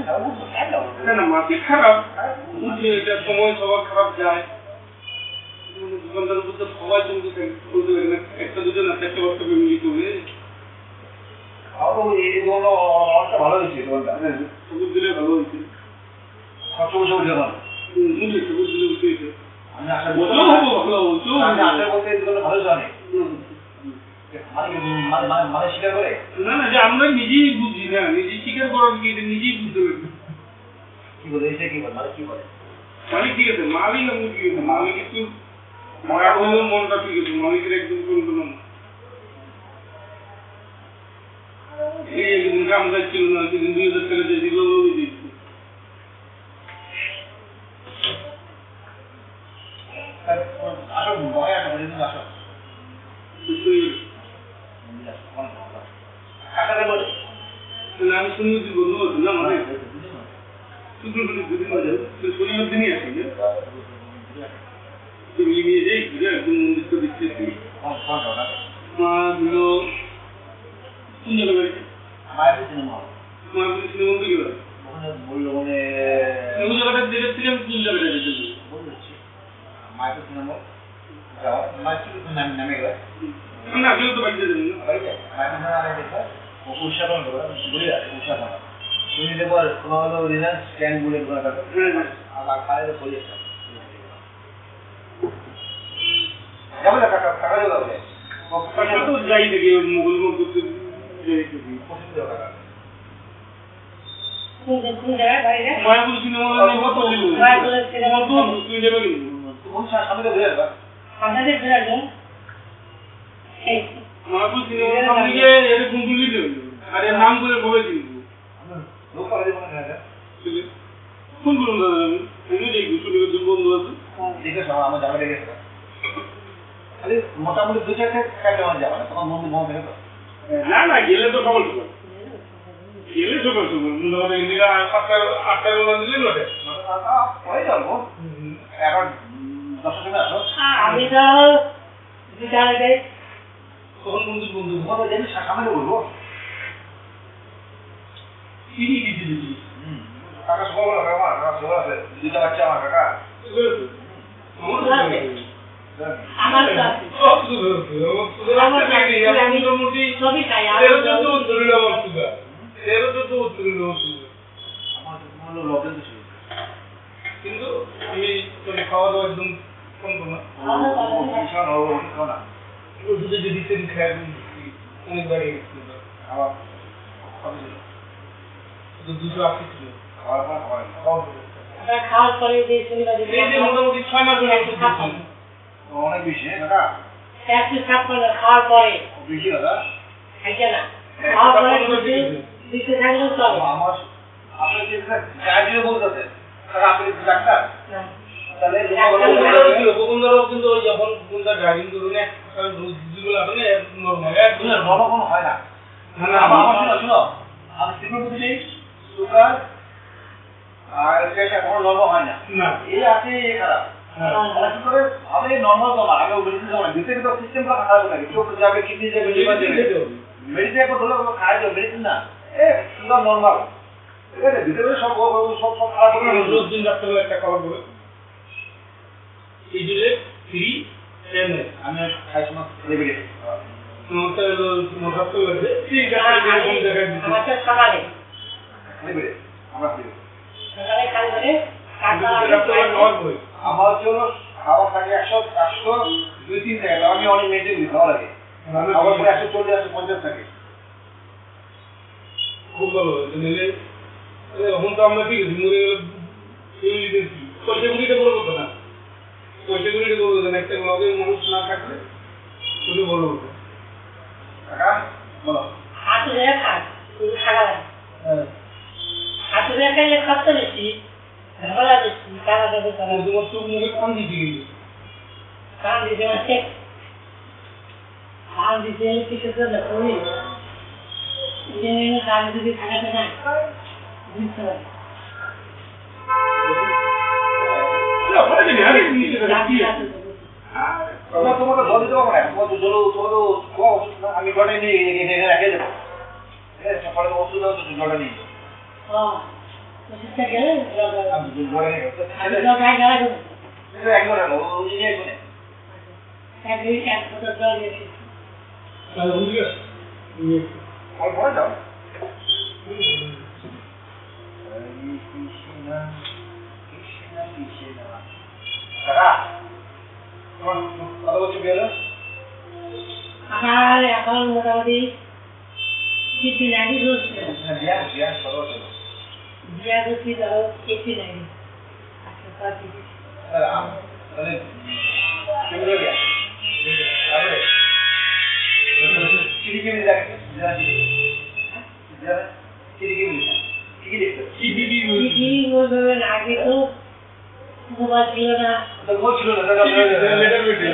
না মাটি খারাপ বুঝি এটা সময় সবার খারাপ যায় দোকানদার উপর তো সবাই চলতে বলতে পারে না একটা দুটো না চারটে বাচ্চা ফ্যামিলি করবে এই দোকানটা অনেকটা ভালো হয়েছে দোকানটা সবুজ দিলে ভালো হয়েছে সবসময় সবুজ দোকান সবুজ দিলে উঠে গেছে আমি আশা বলতে এই দোকানটা ভালো জানি মানে স্বীকার করে না না যে আমরা নিজেই বুঝি না নিজে স্বীকার করার কি নিজেই বুঝতে পারি কি বলে এসে কি বলে মানে কি বলে মালিক ঠিক আছে মালিক আমি কি আছে মালিক একটু মনটা ঠিক আছে মালিকের একদম কোনো এই একদিন কাম যাচ্ছিল না সেদিন 2000 টাকা দিয়ে দিল ওই দিচ্ছি আসো ভয় আসো বলে আসো আমি শুনি বন্ধু হতো না মানে শনিবার দিনই আসি নিয়ে যাই ঘুরে একদম মন্দির তো দেখতে মা দিল কোন জায়গা বাড়িতে মায়াপুর সিনেমা মায়াপুর সিনেমা মন্দির কি বাড়ি বললো মানে কোন জায়গাটা দেখেছিলাম কোন জায়গাটা দেখেছি মায়াপুর সিনেমা নামে গেল না কেউ তো বাড়িতে যাবেন না উৎসাপন করবো বুঝলি উৎসাপন তুমি দেখো তোমার হলো রিলায়েন্স স্ট্যান্ড বলে দোকানটা আর খালে পড়ে যাবো না কাকা কাকা যাবো কাকা তো যাই দেখি মোগল করতে মায়াপুর সিনেমা তুমি যাবে কিন্তু সামনে ঘুরে আসবা আপনাদের ঘুরে আসবেন মায়াপুর সিনেমার সামনে গিয়ে এরকম গুলি দেবে আর এর নাম করে বলে কিন্তু লোক পালা দেবো না ফোন করুন দাদা আমি দেখবি শুনে বন্ধু আছে দেখে আমার যাবে লেগেছে খালি মোটামুটি 2-4 আমার যাবে না তোমার বন্ধু বন্ধু দেখো না না গেলে তো সকাল সকাল গেলে সকাল সকাল মোটামুটি ইন্দিরা 8টার বেলা দিলে নটে হয়ে যাবো এখন 10টার সময় আসো আমি তো বিকালে তখন বন্ধু বন্ধু তোমাদের জানি সামনে বলবো কি দিদি দিদি কাকা সকাল কাকা সকাল আছে দুইটা বাচ্চা আমার কাকা আমার মোটামুটি সবই খাই কিন্তু আমি খাওয়া দাওয়া একদম কম না যদি খাই অনেক বাড়ি গেছিল আবার দুটো আপনি ছিল খাওয়ার পরে যে শনিবার মোটামুটি 6 মাস অনেক বেশি কাকা একটু সাপ করে খাওয়ার পরে বেশি দাদা খাইছে না খাওয়ার পরে দিতে থাকলেও চলে আমার আপনি যে গাড়ি বলতেছে কাকা আপনি ডাক্তার তাহলে বকুন্দারাও কিন্তু ওই যখন বকুন্দা ড্রাইভিং করুন দুগুলো আসলে নরকম হয় না আমার শুনো আমি সিপির মধ্যে নেই সুগার আর প্রেশার কোনো নরম হয় না না এই আছে খারাপ কি করে আমি নরমাল তোমার আমি মেডিসিন খাবো না ভিতরে তো সিস্টেমটা খারাপ লাগে কেউ যাবে কিডনি যাবে লিভার যাবে মেডিসিন একবার ধরলে খাই যাবে মেডিসিন না সুগার নরমাল ঠিক আছে ভিতরে সব খারাপ করে রোজ দিন রাত্রেবেলা একটা খাবার বলে এই জুড়ে ফ্রি এমএস আমি খাইছি না লেবিলে আমারটা সকালে লেবিলে আমরা সকালে খাই ধরে আমার জন্য খাবার থাকে 100-2-3 টাকা আমি অনেক মেনটেন করি খাওয়া লাগে খাবার পরে 140-150 থাকে খুব ভালো হয়েছে নিলে এখন তো আমরা ঠিক আছে মরে গেলে পয়সাগুলিটা বড় কথা না পয়সাগুলিটা বড় কথা না একটা লগে মানুষ না থাকলে শুধু বড় কথা কাকা বলো হাতুড়ে খান খাওয়া লাগে হাতুড়ে খাইলে খরচ বেশি ঝামেলা বেশি টাকা দেবে তোমার চোখ মুখে কান দিতে গেলে কান দিতে মানে কান দিতে কিছু তো করি কান দিতে থাকাতে না বুঝতে পারি তোমাকে জল দিতে পারবো না তোমার তো জল তোমাকে আমি জলটা নিয়ে রেখে দেবো সকালে ওষুধ জলটা নিয়ে ওষুধটা গেলে আমি বলে নেই তো ছেলে গায়ে গায়ে দেবো এটা একবার হলো ওই যে কোনে এক বোতল জল দিয়েছি তাহলে বুঝলি আর বলে দাও কাকা তোমার কত বছর বিয়ে হলো আমার এখন মোটামুটি 59 চলছে বিয়া বিয়া কত বছর বিয়া করছি ধরো 89 আচ্ছা পাচ্ছি তাহলে কেমন বিয়া তারপরে চিড়িকে মিলে যাবে চিড়িকে মিলে কি লিখতে কি বলবেন আগে তো মোবাইল ছিল না তো বলছিল না দাদা লেটার বেটে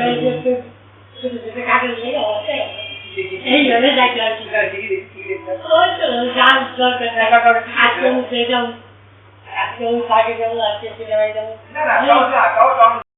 কাগজ নিয়ে এইভাবে দেখলাম ওই তো গান চলতে আজকে আমি যেতাম আজকে আমি থাকে যাবো আজকে যাবো না না